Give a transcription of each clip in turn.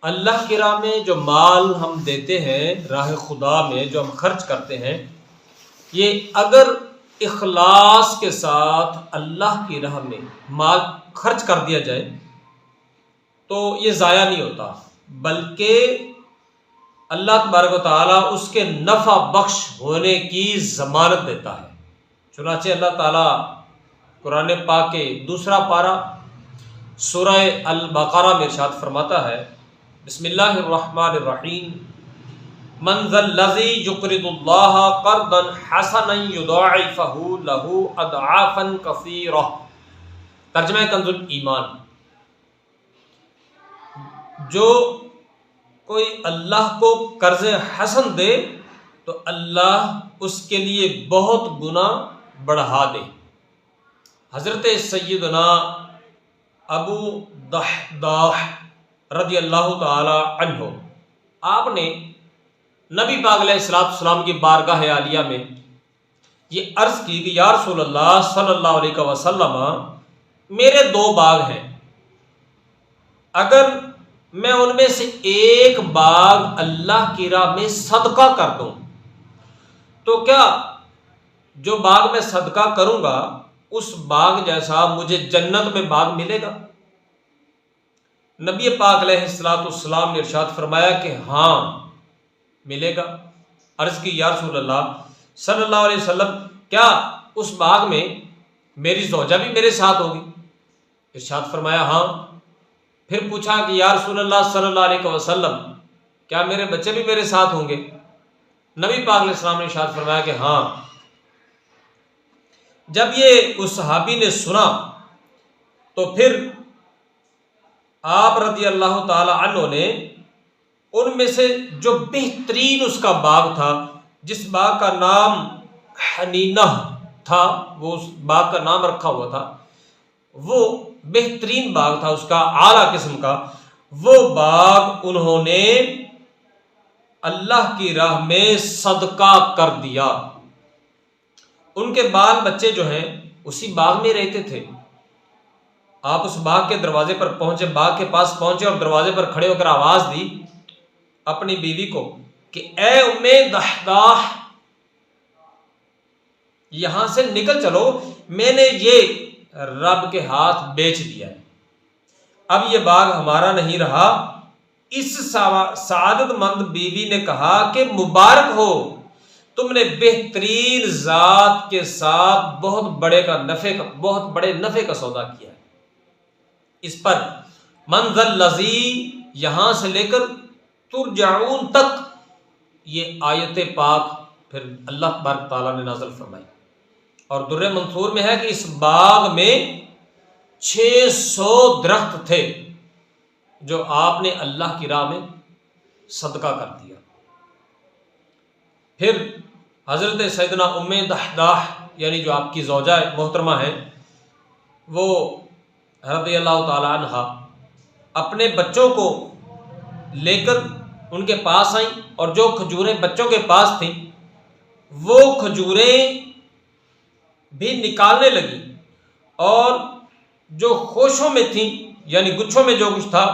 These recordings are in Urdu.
اللہ کی راہ میں جو مال ہم دیتے ہیں، راہ خدا میں جو ہم خرچ کرتے ہیں، یہ اگر اخلاص کے ساتھ اللہ کی راہ میں مال خرچ کر دیا جائے تو یہ ضائع نہیں ہوتا، بلکہ اللہ تبارک و تعالیٰ اس کے نفع بخش ہونے کی ضمانت دیتا ہے۔ چنانچہ اللہ تعالیٰ قرآن پاک کے دوسرا پارہ سورہ البقرہ میں ارشاد فرماتا ہے، بسم اللہ الرحمن الرحیم، من ذا الذی یقرض اللہ قرضا حسنا یضاعفہ لہ اضعافا کثیرہ۔ ترجمہ کنز الایمان، جو کوئی اللہ کو قرض حسن دے تو اللہ اس کے لیے بہت گنا بڑھا دے۔ حضرت سیدنا ابو دحداح رضی اللہ تعالی عنہ، آپ نے نبی پاک علیہ السلام کی بارگاہ عالیہ میں یہ عرض کی کہ یا رسول اللہ صلی اللہ علیہ وسلم، میرے 2 باغ ہیں، اگر میں ان میں سے ایک باغ اللہ کی راہ میں صدقہ کر دوں تو کیا جو باغ میں صدقہ کروں گا اس باغ جیسا مجھے جنت میں باغ ملے گا؟ نبی پاک علیہ السلام نے ارشاد فرمایا کہ ہاں ملے گا۔ عرض کی یا رسول اللہ صلی اللہ علیہ وسلم، کیا اس باغ میں میری زوجہ بھی میرے ساتھ ہوگی؟ ارشاد فرمایا ہاں۔ پھر پوچھا کہ یا رسول اللہ صلی اللہ علیہ وسلم، کیا میرے بچے بھی میرے ساتھ ہوں گے؟ نبی پاک علیہ السلام نے ارشاد فرمایا کہ ہاں۔ جب یہ اس صحابی نے سنا تو پھر آپ رضی اللہ تعالی عنہ نے ان میں سے جو بہترین اس کا باغ تھا، جس باغ کا نام حنینہ تھا، وہ اس باغ کا نام رکھا ہوا تھا، وہ بہترین باغ تھا اس کا، اعلیٰ قسم کا، وہ باغ انہوں نے اللہ کی راہ میں صدقہ کر دیا۔ ان کے بال بچے جو ہیں اسی باغ میں رہتے تھے۔ آپ اس باغ کے دروازے پر پہنچے، باغ کے پاس پہنچے اور دروازے پر کھڑے ہو کر آواز دی اپنی بیوی کو کہ اے ام دحداح، یہاں سے نکل چلو، میں نے یہ رب کے ہاتھ بیچ دیا ہے، اب یہ باغ ہمارا نہیں رہا۔ اس سعادت مند بیوی نے کہا کہ مبارک ہو، تم نے بہترین ذات کے ساتھ بہت بڑے نفع کا سودا کیا ہے۔ اس پر من ذا الذی یہاں سے لے کر ترجعون تک یہ آیت پاک پھر اللہ تبارک تعالیٰ نے نازل فرمائی، اور در منصور میں ہے کہ اس باغ میں 600 درخت تھے جو آپ نے اللہ کی راہ میں صدقہ کر دیا۔ پھر حضرت سیدنا ام دحداح، یعنی جو آپ کی زوجہ محترمہ ہیں، وہ رضی اللہ تعالی عنہ اپنے بچوں کو لے کر ان کے پاس آئیں، اور جو کھجوریں بچوں کے پاس تھیں وہ کھجوریں بھی نکالنے لگی، اور جو خوشوں میں تھیں یعنی گچھوں میں جو کچھ تھا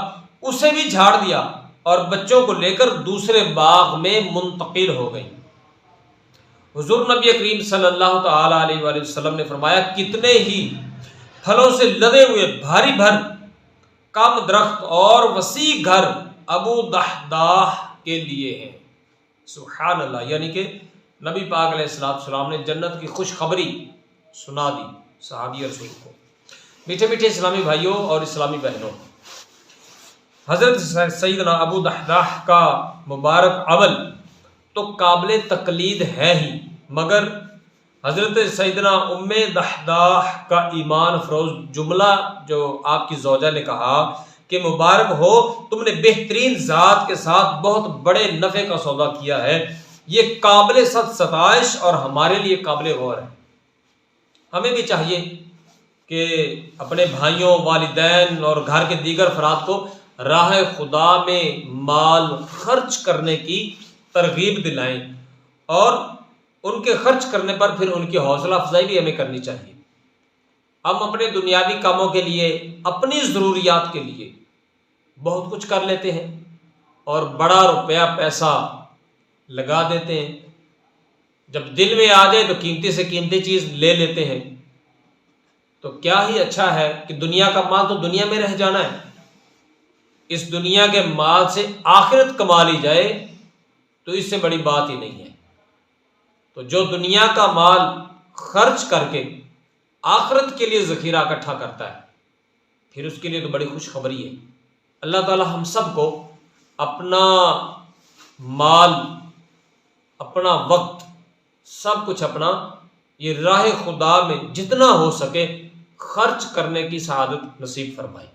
اسے بھی جھاڑ دیا اور بچوں کو لے کر دوسرے باغ میں منتقل ہو گئی۔ حضور نبی کریم صلی اللہ تعالی علیہ وآلہ وسلم نے فرمایا، کتنے ہی پھلوں سے لدے ہوئے بھاری بھر کم درخت اور وسیع گھر ابو دحداح کے لیے ہیں۔ سبحان اللہ، یعنی کہ نبی پاک علیہ السلام نے جنت کی خوشخبری سنا دی صحابی رسول کو۔ میٹھے میٹھے اسلامی بھائیوں اور اسلامی بہنوں، حضرت سیدنا ابو دحداح کا مبارک عمل تو قابل تقلید ہے ہی، مگر حضرت سیدنا ام دحداح کا ایمان افروز جملہ جو آپ کی زوجہ نے کہا کہ مبارک ہو، تم نے بہترین ذات کے ساتھ بہت بڑے نفع کا سودا کیا ہے، یہ قابل ستائش اور ہمارے لیے قابل غور ہے۔ ہمیں بھی چاہیے کہ اپنے بھائیوں، والدین اور گھر کے دیگر افراد کو راہ خدا میں مال خرچ کرنے کی ترغیب دلائیں، اور ان کے خرچ کرنے پر پھر ان کی حوصلہ افزائی بھی ہمیں کرنی چاہیے۔ ہم اپنے دنیاوی کاموں کے لیے، اپنی ضروریات کے لیے بہت کچھ کر لیتے ہیں، اور بڑا روپیہ پیسہ لگا دیتے ہیں، جب دل میں آ جائے تو قیمتی سے قیمتی چیز لے لیتے ہیں۔ تو کیا ہی اچھا ہے کہ دنیا کا مال تو دنیا میں رہ جانا ہے، اس دنیا کے مال سے آخرت کما لی جائے تو اس سے بڑی بات ہی نہیں ہے۔ تو جو دنیا کا مال خرچ کر کے آخرت کے لیے ذخیرہ اکٹھا کرتا ہے، پھر اس کے لیے تو بڑی خوشخبری ہے۔ اللہ تعالی ہم سب کو اپنا مال، اپنا وقت، سب کچھ اپنا یہ راہ خدا میں جتنا ہو سکے خرچ کرنے کی سعادت نصیب فرمائے۔